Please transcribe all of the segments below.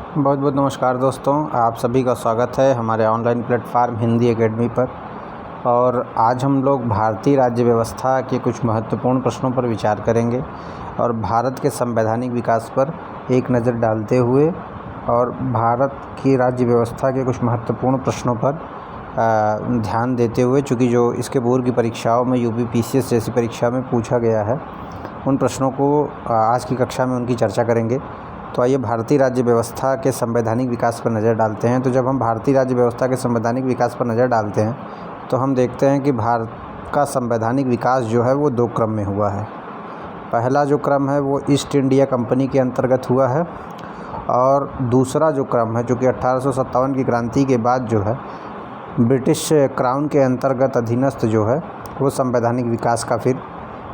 बहुत बहुत नमस्कार दोस्तों, आप सभी का स्वागत है हमारे ऑनलाइन प्लेटफार्म हिंदी एकेडमी पर। और आज हम लोग भारतीय राज्य व्यवस्था के कुछ महत्वपूर्ण प्रश्नों पर विचार करेंगे और भारत के संवैधानिक विकास पर एक नज़र डालते हुए और भारत की राज्य व्यवस्था के कुछ महत्वपूर्ण प्रश्नों पर ध्यान देते हुए, चूँकि जो इसके पूर्व की परीक्षाओं में यूपीपीसीएस जैसी परीक्षा में पूछा गया है, उन प्रश्नों को आज की कक्षा में उनकी चर्चा करेंगे। तो आइए भारतीय राज्य व्यवस्था के संवैधानिक विकास पर नज़र डालते हैं। तो जब हम भारतीय राज्य व्यवस्था के संवैधानिक विकास पर नज़र डालते हैं तो हम देखते हैं कि भारत का संवैधानिक विकास जो है वो 2 क्रम में हुआ है। पहला जो क्रम है वो ईस्ट इंडिया कंपनी के अंतर्गत हुआ है और दूसरा जो क्रम है, जो कि 1857 की क्रांति के बाद जो है ब्रिटिश क्राउन के अंतर्गत अधीनस्थ जो है वो संवैधानिक विकास का फिर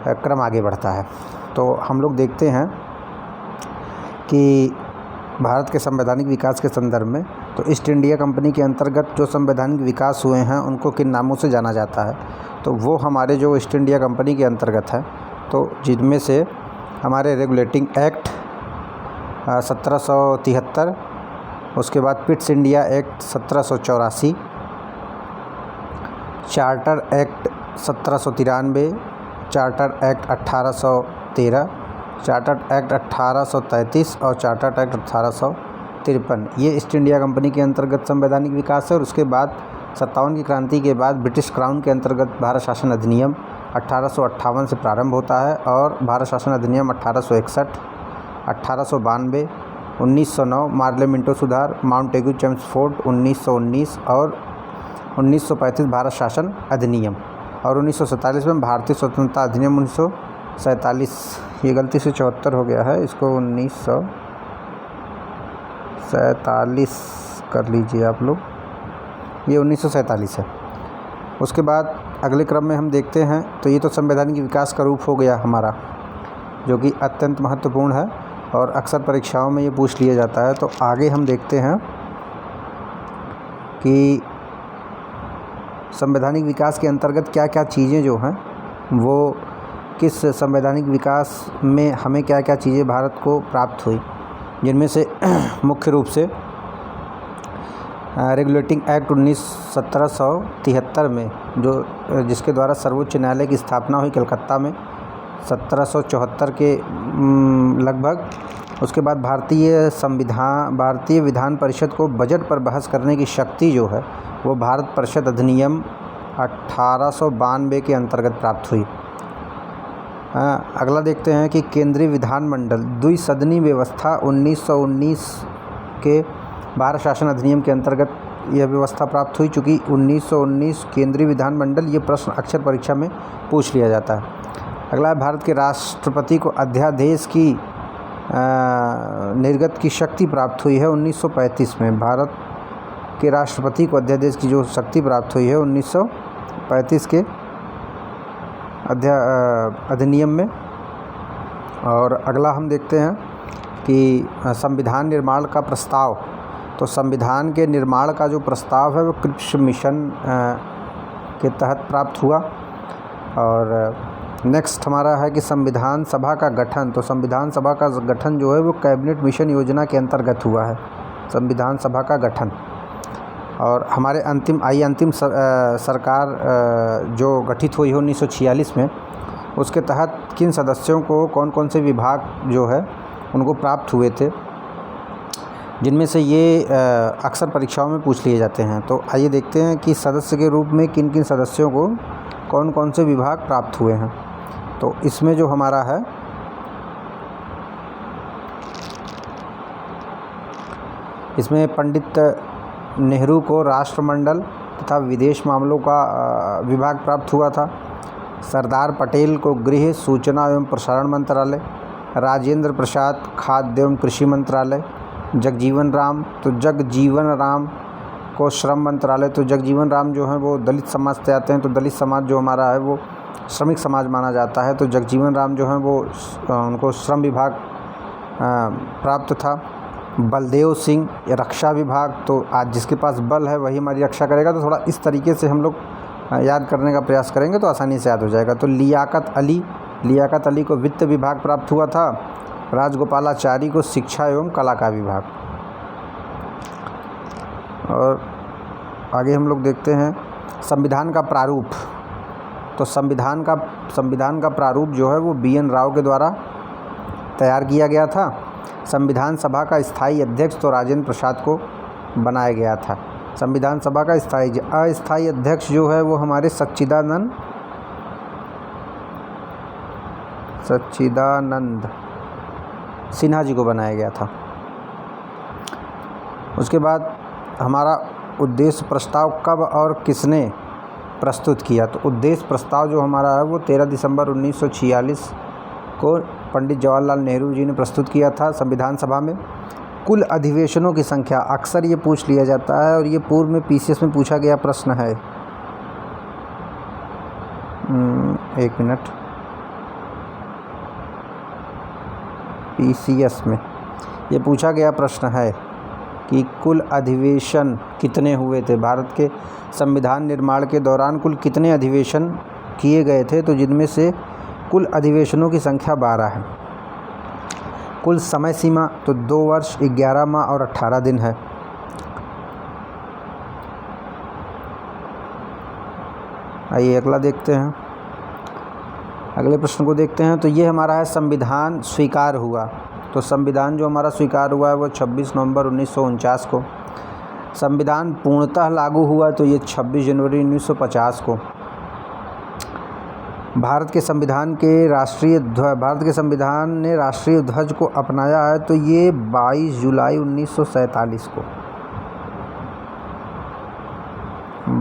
क्रम आगे बढ़ता है। तो हम लोग देखते हैं कि भारत के संवैधानिक विकास के संदर्भ में तो ईस्ट इंडिया कंपनी के अंतर्गत जो संवैधानिक विकास हुए हैं उनको किन नामों से जाना जाता है, तो वो हमारे जो ईस्ट इंडिया कंपनी के अंतर्गत है, तो जिनमें से हमारे रेगुलेटिंग एक्ट 1773, उसके बाद Pitt's India act 1784, charter act 1793, charter act 1813, chartered act 1833 और चार्टर्ड एक्ट 1853, ये ईस्ट इंडिया कंपनी के अंतर्गत संवैधानिक विकास है। और उसके बाद 57 की क्रांति के बाद ब्रिटिश क्राउन के अंतर्गत भारत शासन अधिनियम 1858 से प्रारंभ होता है और भारत शासन अधिनियम 1861, 1892, 1909 मार्लेमेंटो सुधार, माउंटेगू चेम्सफोर्ड 1919 और 1935 भारत शासन अधिनियम और 1947 में भारतीय स्वतंत्रता अधिनियम 1947, ये गलती से 74 हो गया है, इसको 1947 कर लीजिए आप लोग, ये 1947 है। उसके बाद अगले क्रम में हम देखते हैं तो ये तो संवैधानिक विकास का रूप हो गया हमारा, जो कि अत्यंत महत्वपूर्ण है और अक्सर परीक्षाओं में ये पूछ लिया जाता है। तो आगे हम देखते हैं कि संवैधानिक विकास के अंतर्गत क्या क्या चीज़ें जो हैं वो किस संवैधानिक विकास में हमें क्या क्या चीज़ें भारत को प्राप्त हुई, जिनमें से मुख्य रूप से रेगुलेटिंग एक्ट 1773 में जिसके द्वारा सर्वोच्च न्यायालय की स्थापना हुई कलकत्ता में 1774 के लगभग। उसके बाद भारतीय विधान परिषद को बजट पर बहस करने की शक्ति जो है वो भारत परिषद अधिनियम 1892 के अंतर्गत प्राप्त हुई। अगला देखते हैं कि केंद्रीय विधानमंडल द्विसदनी व्यवस्था 1919 के भारत शासन अधिनियम के अंतर्गत यह व्यवस्था प्राप्त हुई। चूँकि 1919 केंद्रीय विधानमंडल, ये प्रश्न अक्सर परीक्षा में पूछ लिया जाता है। अगला है भारत के राष्ट्रपति को अध्यादेश की निर्गत की शक्ति प्राप्त हुई है 1935 में। भारत के राष्ट्रपति को अध्यादेश की जो शक्ति प्राप्त हुई है 1935 के अधिनियम में। और अगला हम देखते हैं कि संविधान निर्माण का प्रस्ताव, तो संविधान के निर्माण का जो प्रस्ताव है वो क्रिप्स मिशन के तहत प्राप्त हुआ। और नेक्स्ट हमारा है कि संविधान सभा का गठन, तो संविधान सभा का गठन जो है वो कैबिनेट मिशन योजना के अंतर्गत हुआ है, संविधान सभा का गठन। और हमारे अंतिम सरकार जो गठित हुई है 1946 में, उसके तहत किन सदस्यों को कौन कौन से विभाग जो है उनको प्राप्त हुए थे, जिनमें से ये अक्सर परीक्षाओं में पूछ लिए जाते हैं। तो आइए देखते हैं कि सदस्य के रूप में किन किन सदस्यों को कौन कौन से विभाग प्राप्त हुए हैं। तो इसमें जो हमारा है इसमें पंडित नेहरू को राष्ट्रमंडल तथा विदेश मामलों का विभाग प्राप्त हुआ था। सरदार पटेल को गृह, सूचना एवं प्रसारण मंत्रालय, राजेंद्र प्रसाद खाद्य एवं कृषि मंत्रालय, जगजीवन राम को श्रम मंत्रालय। तो जगजीवन राम जो है वो दलित समाज से आते हैं, तो दलित समाज जो हमारा है वो श्रमिक समाज माना जाता है, तो जगजीवन राम जो है वो उनको श्रम विभाग प्राप्त था। बलदेव सिंह रक्षा विभाग, तो आज जिसके पास बल है वही हमारी रक्षा करेगा, तो थोड़ा इस तरीके से हम लोग याद करने का प्रयास करेंगे तो आसानी से याद हो जाएगा। तो लियाकत अली को वित्त विभाग प्राप्त हुआ था। राजगोपालाचारी को शिक्षा एवं कला का विभाग। और आगे हम लोग देखते हैं संविधान का प्रारूप। तो संविधान का प्रारूप जो है वो BN राव के द्वारा तैयार किया गया था। संविधान सभा का स्थायी अध्यक्ष तो राजेंद्र प्रसाद को बनाया गया था। संविधान सभा का अस्थायी अध्यक्ष जो है वो हमारे सच्चिदानंद सिन्हा जी को बनाया गया था। उसके बाद हमारा उद्देश्य प्रस्ताव कब और किसने प्रस्तुत किया? तो उद्देश्य प्रस्ताव जो हमारा है वो 13 दिसंबर 1946 को पंडित जवाहरलाल नेहरू जी ने प्रस्तुत किया था संविधान सभा में। कुल अधिवेशनों की संख्या अक्सर ये पूछ लिया जाता है और ये पूर्व में PCS में पूछा गया प्रश्न है। एक मिनट, PCS में ये पूछा गया प्रश्न है कि कुल अधिवेशन कितने हुए थे भारत के संविधान निर्माण के दौरान, कुल कितने अधिवेशन किए गए थे? तो जिनमें से कुल अधिवेशनों की संख्या 12 है। कुल समय सीमा तो 2 वर्ष 11 माह और 18 दिन है। आइए अगला देखते हैं, अगले प्रश्न को देखते हैं। तो ये हमारा है संविधान स्वीकार हुआ। तो संविधान जो हमारा स्वीकार हुआ है वो 26 नवंबर 1949 को। संविधान पूर्णतः लागू हुआ तो ये 26 जनवरी 1950 को। भारत के संविधान ने राष्ट्रीय ध्वज को अपनाया है तो ये 22 जुलाई 1947 को।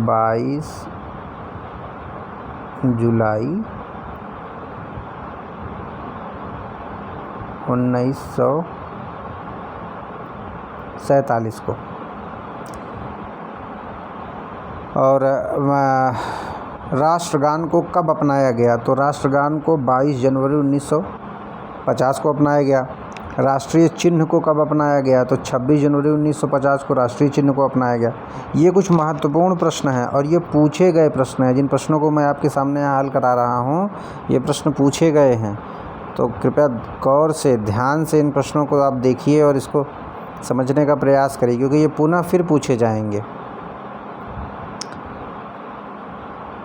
22 जुलाई 1947 को। और राष्ट्रगान को कब अपनाया गया? तो राष्ट्रगान को 22 जनवरी 1950 को अपनाया गया। राष्ट्रीय चिन्ह को कब अपनाया गया? तो 26 जनवरी 1950 को राष्ट्रीय चिन्ह को अपनाया गया। ये कुछ महत्वपूर्ण प्रश्न हैं और ये पूछे गए प्रश्न हैं। जिन प्रश्नों को मैं आपके सामने हल करा रहा हूँ ये प्रश्न पूछे गए हैं, तो कृपया गौर से ध्यान से इन प्रश्नों को आप देखिए और इसको समझने का प्रयास करिए, क्योंकि ये पुनः फिर पूछे जाएंगे।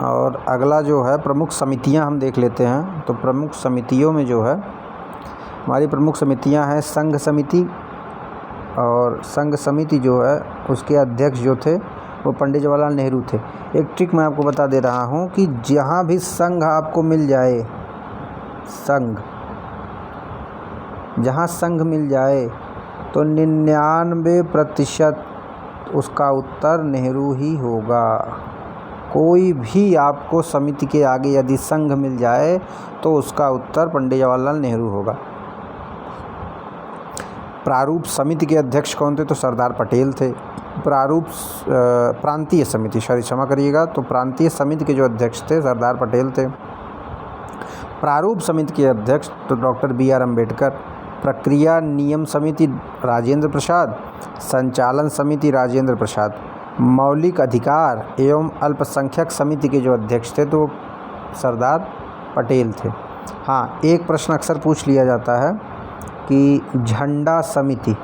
और अगला जो है प्रमुख समितियां हम देख लेते हैं। तो प्रमुख समितियों में जो है हमारी प्रमुख समितियां हैं संघ समिति, और संघ समिति जो है उसके अध्यक्ष जो थे वो पंडित जवाहरलाल नेहरू थे। एक ट्रिक मैं आपको बता दे रहा हूँ कि जहाँ भी संघ आपको मिल जाए, जहाँ संघ मिल जाए तो 99% उसका उत्तर नेहरू ही होगा। कोई भी आपको समिति के आगे यदि संघ मिल जाए तो उसका उत्तर पंडित जवाहरलाल नेहरू होगा। प्रारूप समिति के अध्यक्ष कौन थे? तो सरदार पटेल थे। प्रांतीय समिति, क्षमा करिएगा, तो प्रांतीय समिति के जो अध्यक्ष थे सरदार पटेल थे। प्रारूप समिति के अध्यक्ष तो डॉक्टर BR अम्बेडकर। प्रक्रिया नियम समिति राजेंद्र प्रसाद। संचालन समिति राजेंद्र प्रसाद। मौलिक अधिकार एवं अल्पसंख्यक समिति के जो अध्यक्ष थे तो सरदार पटेल थे। हाँ, एक प्रश्न अक्सर पूछ लिया जाता है कि झंडा समिति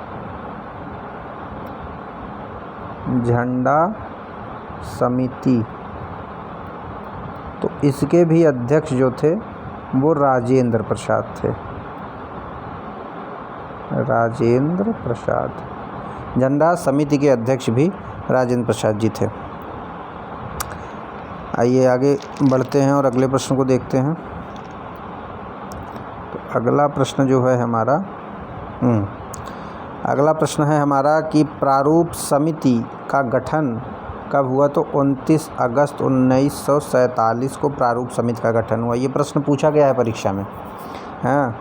तो इसके भी अध्यक्ष जो थे वो राजेंद्र प्रसाद थे। राजेंद्र प्रसाद, झंडा समिति के अध्यक्ष भी राजेंद्र प्रसाद जी थे। आइए आगे बढ़ते हैं और अगले प्रश्न को देखते हैं। तो अगला प्रश्न जो है हमारा अगला प्रश्न है हमारा कि प्रारूप समिति का गठन कब हुआ? तो 29 अगस्त 1947 को प्रारूप समिति का गठन हुआ। ये प्रश्न पूछा गया है परीक्षा में। हाँ,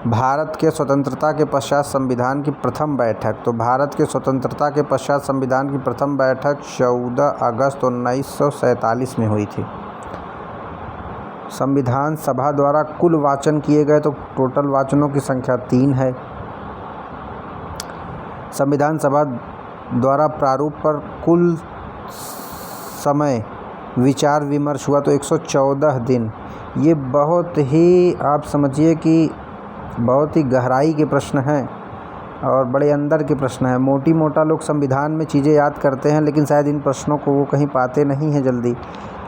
भारत के स्वतंत्रता के पश्चात संविधान की प्रथम बैठक, तो भारत के स्वतंत्रता के पश्चात संविधान की प्रथम बैठक 14 अगस्त 1947 में हुई थी। संविधान सभा द्वारा कुल वाचन किए गए तो टोटल वाचनों की संख्या 3 है। संविधान सभा द्वारा प्रारूप पर कुल समय विचार विमर्श हुआ तो 114 दिन। ये बहुत ही आप समझिए कि बहुत ही गहराई के प्रश्न हैं और बड़े अंदर के प्रश्न हैं। मोटी मोटा लोग संविधान में चीज़ें याद करते हैं, लेकिन शायद इन प्रश्नों को वो कहीं पाते नहीं हैं जल्दी,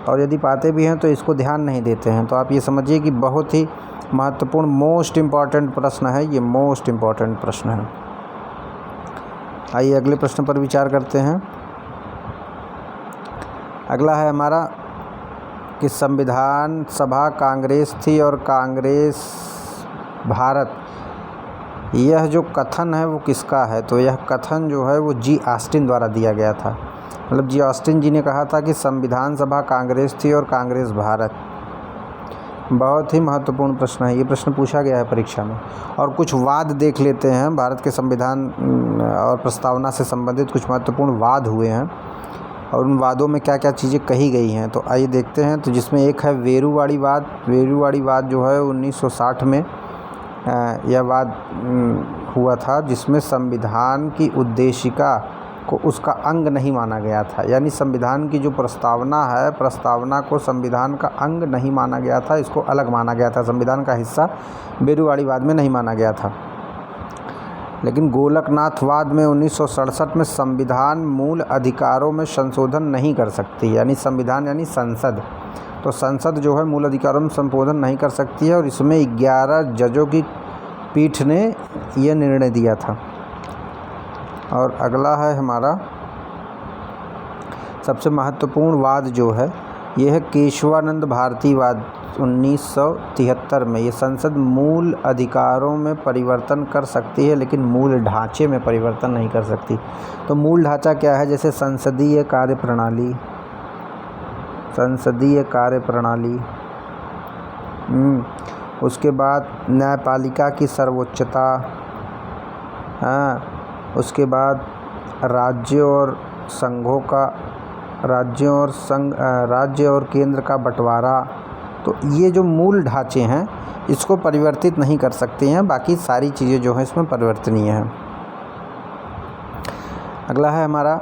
और यदि पाते भी हैं तो इसको ध्यान नहीं देते हैं। तो आप ये समझिए कि बहुत ही महत्वपूर्ण मोस्ट इम्पॉर्टेंट प्रश्न है, ये मोस्ट इम्पॉर्टेंट प्रश्न है। आइए अगले प्रश्न पर विचार करते हैं। अगला है हमारा कि संविधान सभा कांग्रेस थी और कांग्रेस भारत, यह जो कथन है वो किसका है? तो यह कथन जो है वो जी ऑस्टिन द्वारा दिया गया था। मतलब जी ऑस्टिन जी ने कहा था कि संविधान सभा कांग्रेस थी और कांग्रेस भारत। बहुत ही महत्वपूर्ण प्रश्न है, ये प्रश्न पूछा गया है परीक्षा में। और कुछ वाद देख लेते हैं, भारत के संविधान और प्रस्तावना से संबंधित कुछ महत्वपूर्ण वाद हुए हैं और उन वादों में क्या क्या चीज़ें कही गई हैं, तो आइए देखते हैं। तो जिसमें एक है वेरूवाड़ी वाद। वेरूवाड़ी वाद जो है 1960 में यह वाद हुआ था, जिसमें संविधान की उद्देशिका को उसका अंग नहीं माना गया था। यानी संविधान की जो प्रस्तावना है, प्रस्तावना को संविधान का अंग नहीं माना गया था, इसको अलग माना गया था, संविधान का हिस्सा वेरूवाड़ी वाद में नहीं माना गया था। लेकिन गोलकनाथवाद में 1967 में संविधान मूल अधिकारों में संशोधन नहीं कर सकती, यानी संविधान यानी संसद, तो संसद जो है मूल अधिकारों में संशोधन नहीं कर सकती है, और इसमें 11 जजों की पीठ ने यह निर्णय दिया था। और अगला है हमारा सबसे महत्वपूर्ण वाद जो है, यह है केशवानंद भारती वाद 1973 में। ये संसद मूल अधिकारों में परिवर्तन कर सकती है, लेकिन मूल ढांचे में परिवर्तन नहीं कर सकती। तो मूल ढांचा क्या है? जैसे संसदीय कार्यप्रणाली, संसदीय कार्यप्रणाली, उसके बाद न्यायपालिका की सर्वोच्चता, उसके बाद राज्यों और संघों का, राज्य और केंद्र का बंटवारा। तो ये जो मूल ढांचे हैं इसको परिवर्तित नहीं कर सकते हैं, बाकी सारी चीज़ें जो हैं इसमें परिवर्तनीय हैं। अगला है हमारा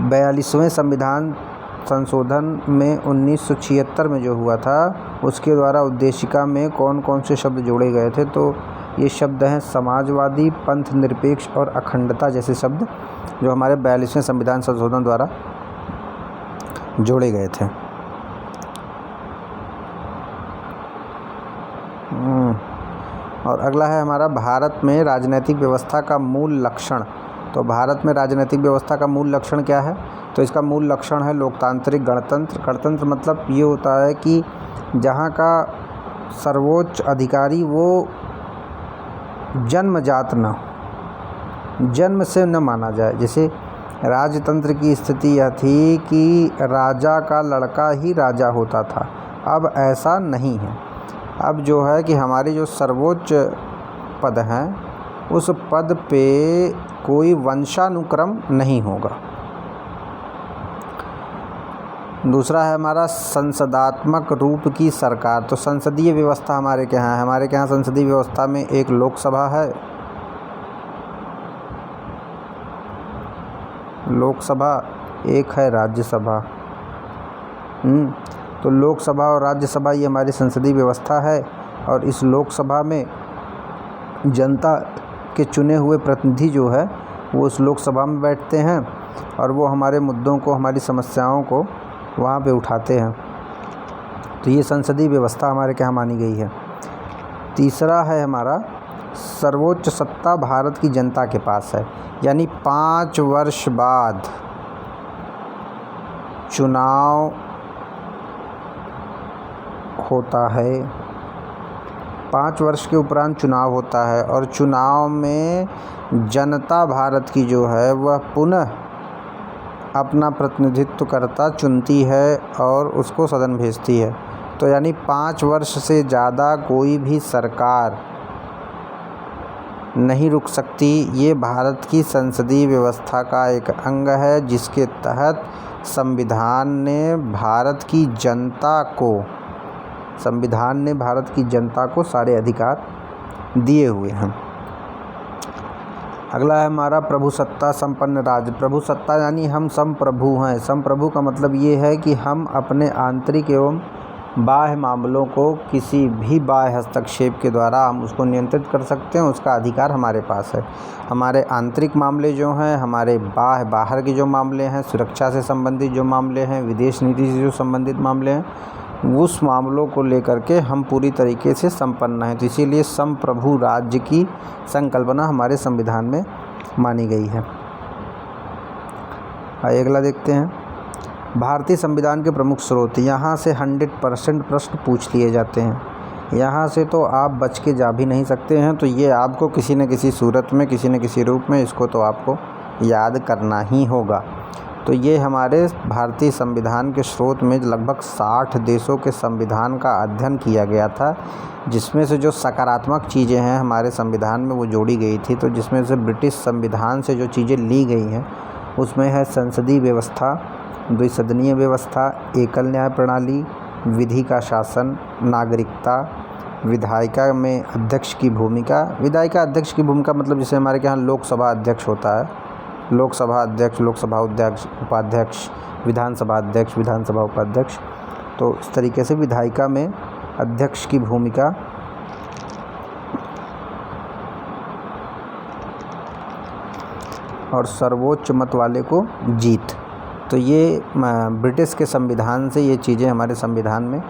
42वें संविधान संशोधन में 1976 में जो हुआ था, उसके द्वारा उद्देशिका में कौन कौन से शब्द जोड़े गए थे? तो ये शब्द हैं समाजवादी, पंथ निरपेक्ष और अखंडता जैसे शब्द, जो हमारे 42वें संविधान संशोधन द्वारा जोड़े गए थे। और अगला है हमारा भारत में राजनीतिक व्यवस्था का मूल लक्षण। तो भारत में राजनीतिक व्यवस्था का मूल लक्षण क्या है? तो इसका मूल लक्षण है लोकतांत्रिक गणतंत्र। गणतंत्र मतलब ये होता है कि जहाँ का सर्वोच्च अधिकारी वो जन्मजात न, जन्म से न माना जाए। जैसे राजतंत्र की स्थिति यह थी कि राजा का लड़का ही राजा होता था, अब ऐसा नहीं है। अब जो है कि हमारे जो सर्वोच्च पद हैं उस पद पे कोई वंशानुक्रम नहीं होगा। दूसरा है हमारा संसदात्मक रूप की सरकार। तो संसदीय व्यवस्था हमारे के यहाँ है, हमारे के यहाँ संसदीय व्यवस्था में एक लोकसभा है, लोकसभा, एक है राज्यसभा। तो लोकसभा और राज्यसभा ये हमारी संसदीय व्यवस्था है, और इस लोकसभा में जनता के चुने हुए प्रतिनिधि जो है वो उस लोकसभा में बैठते हैं और वो हमारे मुद्दों को, हमारी समस्याओं को वहाँ पे उठाते हैं। तो ये संसदीय व्यवस्था हमारे यहाँ मानी गई है। तीसरा है हमारा सर्वोच्च सत्ता भारत की जनता के पास है, यानी 5 वर्ष बाद चुनाव होता है, 5 वर्ष के उपरांत चुनाव होता है, और चुनाव में जनता भारत की जो है वह पुनः अपना प्रतिनिधित्व करता चुनती है और उसको सदन भेजती है। तो यानी 5 वर्ष से ज़्यादा कोई भी सरकार नहीं रुक सकती। ये भारत की संसदीय व्यवस्था का एक अंग है, जिसके तहत संविधान ने भारत की जनता को सारे अधिकार दिए हुए हैं। अगला है हमारा प्रभुसत्ता संपन्न राज्य। प्रभुसत्ता यानी हम संप्रभु हैं। संप्रभु का मतलब ये है कि हम अपने आंतरिक एवं बाह्य मामलों को किसी भी बाह्य हस्तक्षेप के द्वारा हम उसको नियंत्रित कर सकते हैं, उसका अधिकार हमारे पास है। हमारे आंतरिक मामले जो हैं, हमारे बाहर के जो मामले हैं, सुरक्षा से संबंधित जो मामले हैं, विदेश नीति से जो संबंधित मामले हैं, उस मामलों को लेकर के हम पूरी तरीके से संपन्न हैं। तो इसीलिए संप्रभु राज्य की संकल्पना हमारे संविधान में मानी गई है। आइए अगला देखते हैं। भारतीय संविधान के प्रमुख स्रोत। यहाँ से 100% प्रश्न पूछ लिए जाते हैं। यहाँ से तो आप बच के जा भी नहीं सकते हैं। तो ये आपको किसी न किसी सूरत में, किसी न किसी रूप में इसको तो आपको याद करना ही होगा। तो ये हमारे भारतीय संविधान के स्रोत में लगभग 60 देशों के संविधान का अध्ययन किया गया था, जिसमें से जो सकारात्मक चीज़ें हैं हमारे संविधान में वो जोड़ी गई थी। तो जिसमें से ब्रिटिश संविधान से जो चीज़ें ली गई हैं उसमें है संसदीय व्यवस्था, द्विसदनीय व्यवस्था, एकल न्याय प्रणाली, विधि का शासन, नागरिकता, विधायिका में अध्यक्ष की भूमिका। विधायिका अध्यक्ष की भूमिका मतलब जैसे हमारे यहाँ लोकसभा अध्यक्ष होता है, लोकसभा अध्यक्ष, लोकसभा उपाध्यक्ष, विधानसभा अध्यक्ष, विधानसभा उपाध्यक्ष। तो इस तरीके से विधायिका में अध्यक्ष की भूमिका, और सर्वोच्च मत वाले को जीत। तो ये ब्रिटिश के संविधान से ये चीज़ें हमारे संविधान में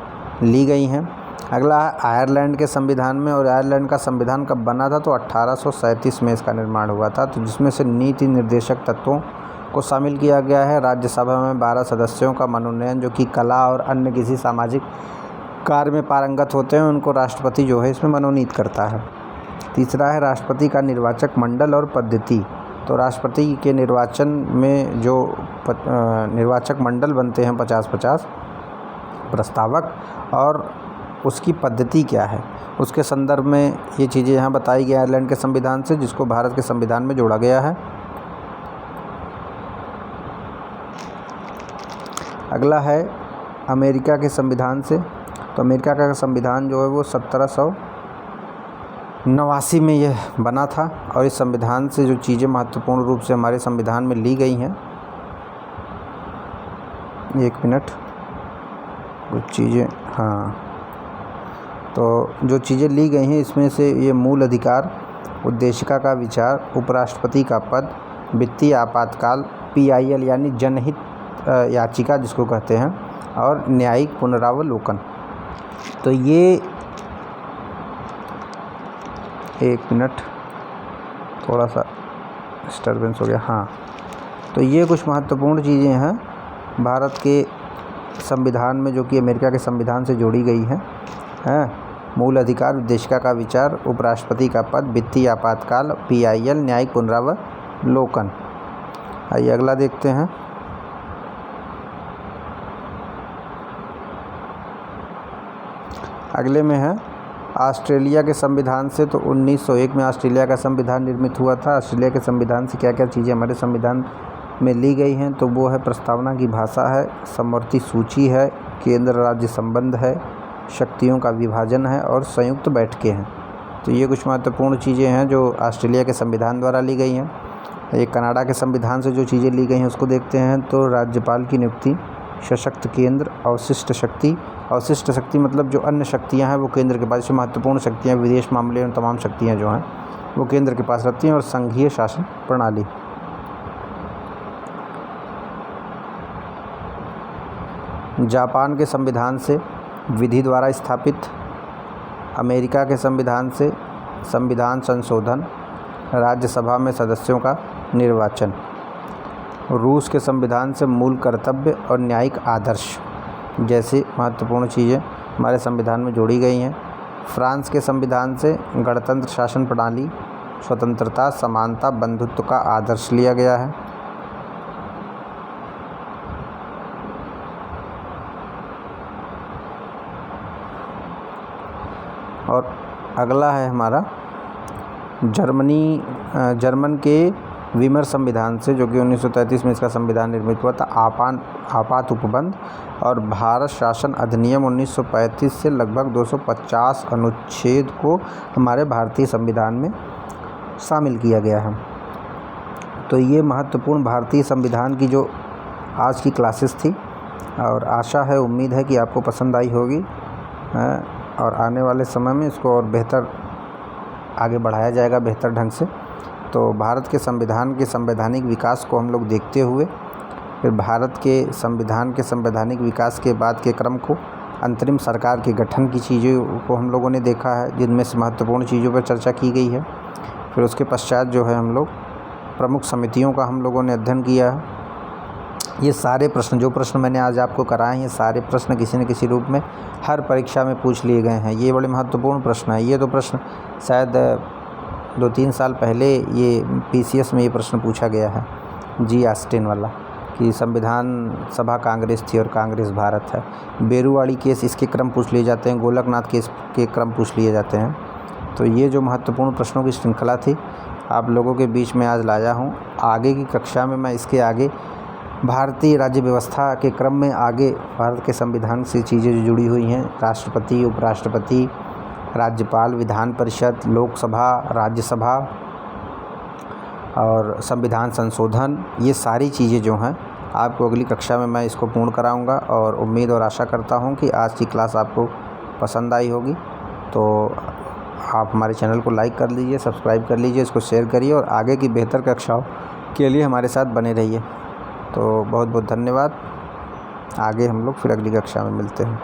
ली गई हैं। अगला है आयरलैंड के संविधान में। और आयरलैंड का संविधान कब बना था? तो 1837 में इसका निर्माण हुआ था। तो जिसमें से नीति निर्देशक तत्वों को शामिल किया गया है। राज्यसभा में 12 सदस्यों का मनोनयन, जो कि कला और अन्य किसी सामाजिक कार्य में पारंगत होते हैं, उनको राष्ट्रपति जो है इसमें मनोनीत करता है। तीसरा है राष्ट्रपति का निर्वाचक मंडल और पद्धति। तो राष्ट्रपति के निर्वाचन में जो निर्वाचक मंडल बनते हैं 50-50 प्रस्तावक, और उसकी पद्धति क्या है उसके संदर्भ में ये चीज़ें यहाँ बताई गई आयरलैंड के संविधान से, जिसको भारत के संविधान में जोड़ा गया है। अगला है अमेरिका के संविधान से। तो अमेरिका का संविधान जो है वो 1789 में यह बना था। और इस संविधान से जो चीज़ें महत्वपूर्ण रूप से हमारे संविधान में ली गई हैं, एक मिनट, कुछ चीज़ें, हाँ, तो जो चीज़ें ली गई हैं इसमें से ये मूल अधिकार, उद्देशिका का विचार, उपराष्ट्रपति का पद, वित्तीय आपातकाल, PIL यानी जनहित याचिका जिसको कहते हैं, और न्यायिक पुनरावलोकन। तो ये, एक मिनट, थोड़ा सा डिस्टर्बेंस हो गया, हाँ। तो ये कुछ महत्वपूर्ण चीज़ें हैं भारत के संविधान में, जो कि अमेरिका के संविधान से जोड़ी गई हैं। मूल अधिकार, उद्देशिका का विचार, उपराष्ट्रपति का पद, वित्तीय आपातकाल, PIL, न्यायिक पुनरावलोकन। आइए अगला देखते हैं। अगले में है ऑस्ट्रेलिया के संविधान से। तो 1901 में ऑस्ट्रेलिया का संविधान निर्मित हुआ था। ऑस्ट्रेलिया के संविधान से क्या क्या चीज़ें हमारे संविधान में ली गई हैं? तो वो है प्रस्तावना की भाषा है, समवर्ती सूची है, केंद्र राज्य संबंध है, शक्तियों का विभाजन है, और संयुक्त बैठकें हैं। तो ये कुछ महत्वपूर्ण चीज़ें हैं जो ऑस्ट्रेलिया के संविधान द्वारा ली गई हैं। एक कनाडा के संविधान से जो चीज़ें ली गई हैं उसको देखते हैं। तो राज्यपाल की नियुक्ति, सशक्त केंद्र, अवशिष्ट शक्ति। अवशिष्ट शक्ति मतलब जो अन्य शक्तियां हैं वो केंद्र के पास, जैसे महत्वपूर्ण शक्तियां, विदेश मामले और तमाम शक्तियां जो हैं वो केंद्र के पास रहती हैं। और संघीय शासन प्रणाली। जापान के संविधान से विधि द्वारा स्थापित। अमेरिका के संविधान से संविधान संशोधन, राज्यसभा में सदस्यों का निर्वाचन। रूस के संविधान से मूल कर्तव्य और न्यायिक आदर्श जैसी महत्वपूर्ण चीज़ें हमारे संविधान में जोड़ी गई हैं। फ्रांस के संविधान से गणतंत्र शासन प्रणाली, स्वतंत्रता, समानता, बंधुत्व का आदर्श लिया गया है। और अगला है हमारा जर्मन के वीमर संविधान से, जो कि 1933 में इसका संविधान निर्मित हुआ था। आपात उपबंध और भारत शासन अधिनियम 1935 से लगभग 250 अनुच्छेद को हमारे भारतीय संविधान में शामिल किया गया है। तो ये महत्वपूर्ण भारतीय संविधान की जो आज की क्लासेस थी, और आशा है, उम्मीद है कि आपको पसंद आई होगी। और आने वाले समय में इसको और बेहतर आगे बढ़ाया जाएगा बेहतर ढंग से। तो भारत के संविधान के संवैधानिक विकास को हम लोग देखते हुए फिर भारत के संविधान के संवैधानिक विकास के बाद के क्रम को अंतरिम सरकार के गठन की चीज़ों को हम लोगों ने देखा है, जिनमें से महत्वपूर्ण चीज़ों पर चर्चा की गई है। फिर उसके पश्चात जो है हम लोग प्रमुख समितियों का हम लोगों ने अध्ययन किया है। ये सारे प्रश्न जो प्रश्न मैंने आज आपको कराए हैं, ये सारे प्रश्न किसी न किसी रूप में हर परीक्षा में पूछ लिए गए हैं। ये बड़े महत्वपूर्ण प्रश्न है। ये तो प्रश्न शायद 2-3 साल पहले ये PCS में ये प्रश्न पूछा गया है, जी ऑस्टिन वाला, कि संविधान सभा कांग्रेस थी और कांग्रेस भारत है। बेरुवाड़ी केस इसके क्रम पूछ लिए जाते हैं, गोलकनाथ केस के क्रम पूछ लिए जाते हैं। तो ये जो महत्वपूर्ण प्रश्नों की श्रृंखला थी आप लोगों के बीच में आज लाया हूँ। आगे की कक्षा में मैं इसके आगे भारतीय राज्य व्यवस्था के क्रम में आगे भारत के संविधान से चीज़ें जो जुड़ी हुई हैं, राष्ट्रपति, उपराष्ट्रपति, राज्यपाल, विधान परिषद, लोकसभा, राज्यसभा और संविधान संशोधन, ये सारी चीज़ें जो हैं आपको अगली कक्षा में मैं इसको पूर्ण कराऊंगा। और उम्मीद और आशा करता हूं कि आज की क्लास आपको पसंद आई होगी। तो आप हमारे चैनल को लाइक कर लीजिए, सब्सक्राइब कर लीजिए, इसको शेयर करिए और आगे की बेहतर कक्षाओं के लिए हमारे साथ बने रहिए। तो बहुत बहुत धन्यवाद। आगे हम लोग फिर अगली कक्षा में मिलते हैं।